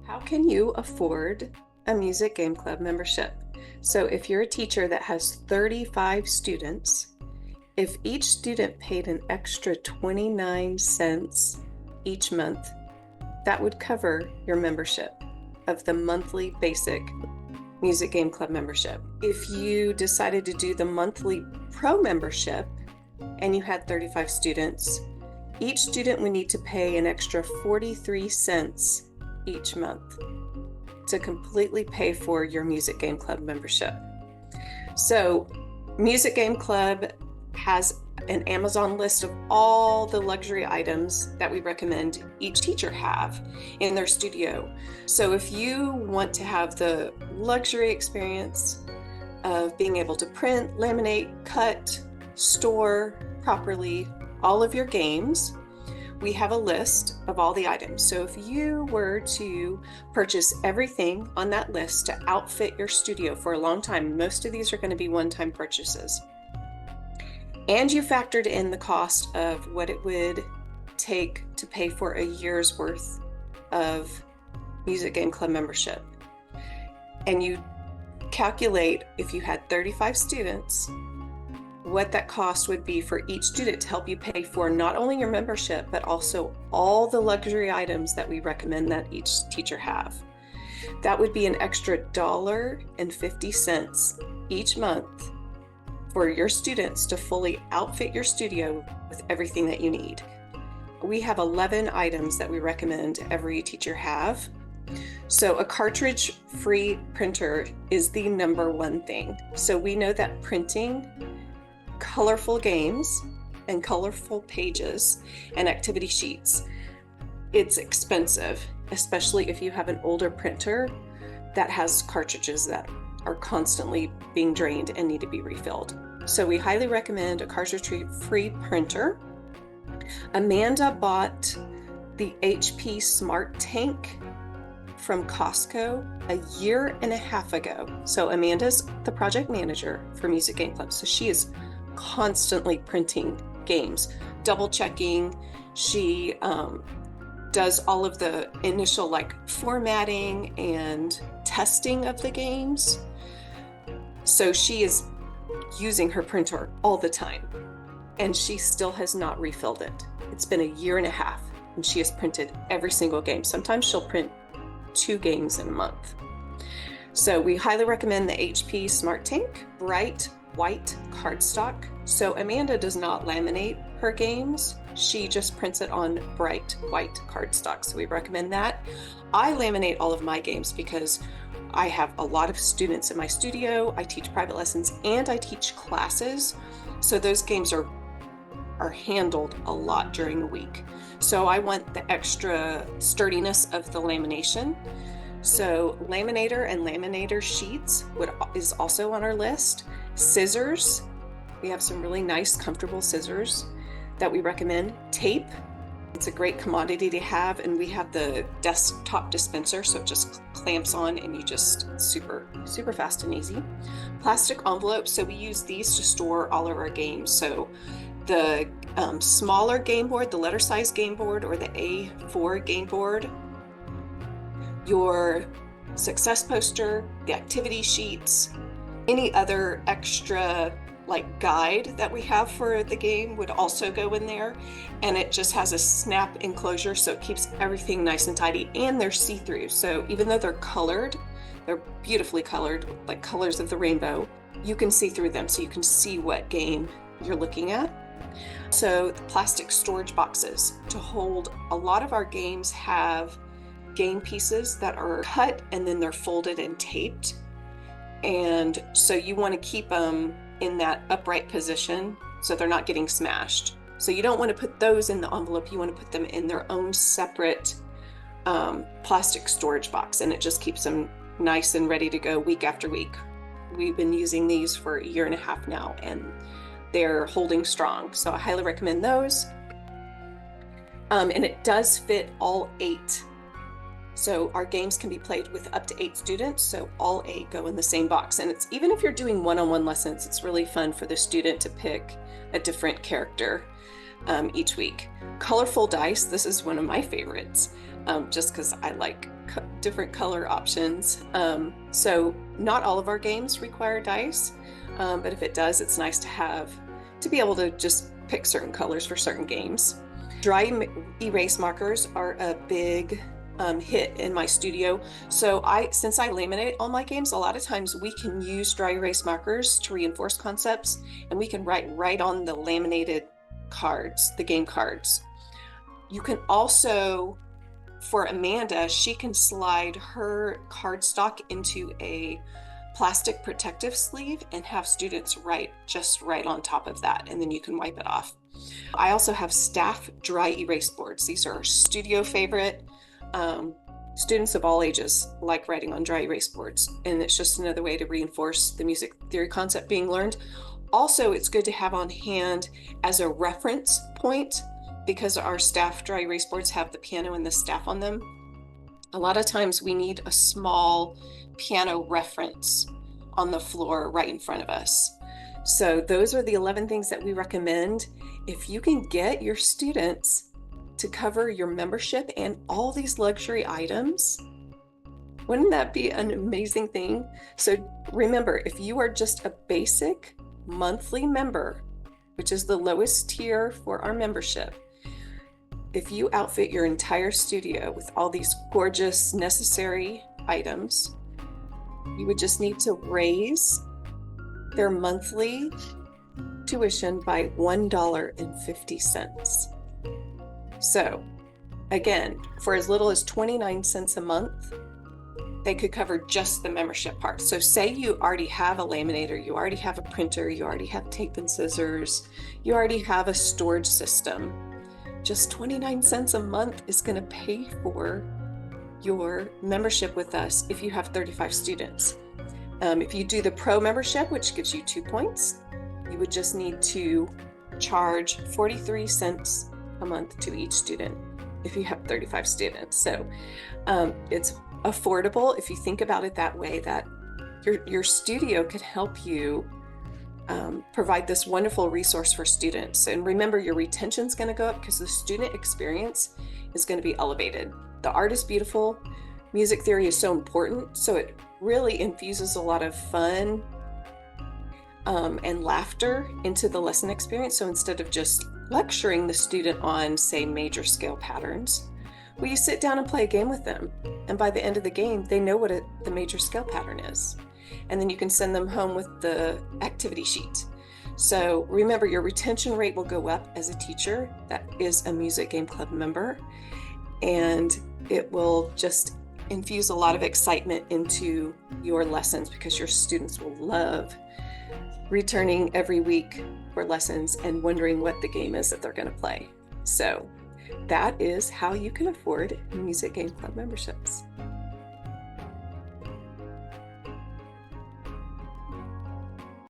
How can you afford a music game club membership? So if you're a teacher that has 35 students, if each student paid an extra 29 cents each month, that would cover your membership of the monthly basic music game club membership. If you decided to do the monthly pro membership and you had 35 students, each student would need to pay an extra 43 cents each month to completely pay for your music game club membership. So Music Game Club has an Amazon list of all the luxury items that we recommend each teacher have in their studio. So if you want to have the luxury experience of being able to print, laminate, cut, store properly all of your games, we have a list of all the items. So if you were to purchase everything on that list to outfit your studio for a long time, most of these are going to be one-time purchases. And you factored in the cost of what it would take to pay for a year's worth of Music Game Club membership. And you calculate, if you had 35 students, what that cost would be for each student to help you pay for not only your membership, but also all the luxury items that we recommend that each teacher have. That would be an extra $1.50 each month for your students to fully outfit your studio with everything that you need. We have 11 items that we recommend every teacher have. So a cartridge-free printer is the number one thing. So we know that printing colorful games and colorful pages and activity sheets, it's expensive, especially if you have an older printer that has cartridges that are constantly being drained and need to be refilled. So we highly recommend a cartridge-free printer. Amanda bought the HP Smart Tank from Costco a year and a half ago. So Amanda's the project manager for Music Game Club. So she is constantly printing games, double checking. She does all of the initial formatting and testing of the games. So she is using her printer all the time, and she still has not refilled it. It's been a year and a half, and she has printed every single game. Sometimes she'll print 2 games in a month. So we highly recommend the HP Smart Tank, bright white cardstock. So Amanda does not laminate her games. She just prints it on bright white cardstock. So we recommend that. I laminate all of my games because I have a lot of students in my studio. I teach private lessons and I teach classes. So those games are handled a lot during the week. So I want the extra sturdiness of the lamination. So laminator and laminator sheets is also on our list. Scissors, we have some really nice, comfortable scissors that we recommend. Tape, it's a great commodity to have, and we have the desktop dispenser, so it just clamps on and you just super fast and easy. Plastic envelopes, so we use these to store all of our games. So the smaller game board, the letter size game board, or the A4 game board, your success poster, the activity sheets, any other extra guide that we have for the game would also go in there. And it just has a snap enclosure, so it keeps everything nice and tidy, and they're see-through. So even though they're colored, they're beautifully colored, like colors of the rainbow, you can see through them, so you can see what game you're looking at. So the plastic storage boxes to hold, a lot of our games have game pieces that are cut and then they're folded and taped. And so you want to keep them in that upright position so they're not getting smashed. So you don't want to put those in the envelope. You want to put them in their own separate plastic storage box, and it just keeps them nice and ready to go week after week. We've been using these for a year and a half now, and they're holding strong. So I highly recommend those. And it does fit all 8. So our games can be played with up to 8 students, so all 8 go in the same box. And it's, even if you're doing one-on-one lessons, it's really fun for the student to pick a different character. each week. Colorful dice, this is one of my favorites, just because I like different color options. So not all of our games require dice, but if it does, it's nice to be able to just pick certain colors for certain games. Dry erase markers are a big hit in my studio. So since I laminate all my games, a lot of times we can use dry erase markers to reinforce concepts, and we can write right on the laminated cards, the game cards. You can also, for Amanda, she can slide her cardstock into a plastic protective sleeve and have students write just right on top of that, and then you can wipe it off. I also have staff dry erase boards. These are our studio favorite. Students of all ages like writing on dry erase boards, and it's just another way to reinforce the music theory concept being learned. Also, it's good to have on hand as a reference point, because our staff dry erase boards have the piano and the staff on them. A lot of times we need a small piano reference on the floor right in front of us. So those are the 11 things that we recommend. If you can get your students to cover your membership and all these luxury items, wouldn't that be an amazing thing? So remember, if you are just a basic monthly member, which is the lowest tier for our membership, if you outfit your entire studio with all these gorgeous necessary items, you would just need to raise their monthly tuition by $1.50. So again, for as little as 29 cents a month, they could cover just the membership part. So say you already have a laminator, you already have a printer, you already have tape and scissors, you already have a storage system. Just 29 cents a month is going to pay for your membership with us if you have 35 students. If you do the pro membership, which gives you 2 points, you would just need to charge 43 cents a month to each student if you have 35 students. So it's affordable if you think about it that way, that your studio could help you provide this wonderful resource for students. And remember, your retention is going to go up because the student experience is going to be elevated. The art is beautiful. Music theory is so important. So it really infuses a lot of fun and laughter into the lesson experience. So instead of just lecturing the student on, say, major scale patterns, well, you sit down and play a game with them. And by the end of the game, they know what the major scale pattern is. And then you can send them home with the activity sheet. So remember, your retention rate will go up as a teacher that is a Music Game Club member. And it will just infuse a lot of excitement into your lessons, because your students will love returning every week for lessons and wondering what the game is that they're going to play. So that is how you can afford Music Game Club memberships.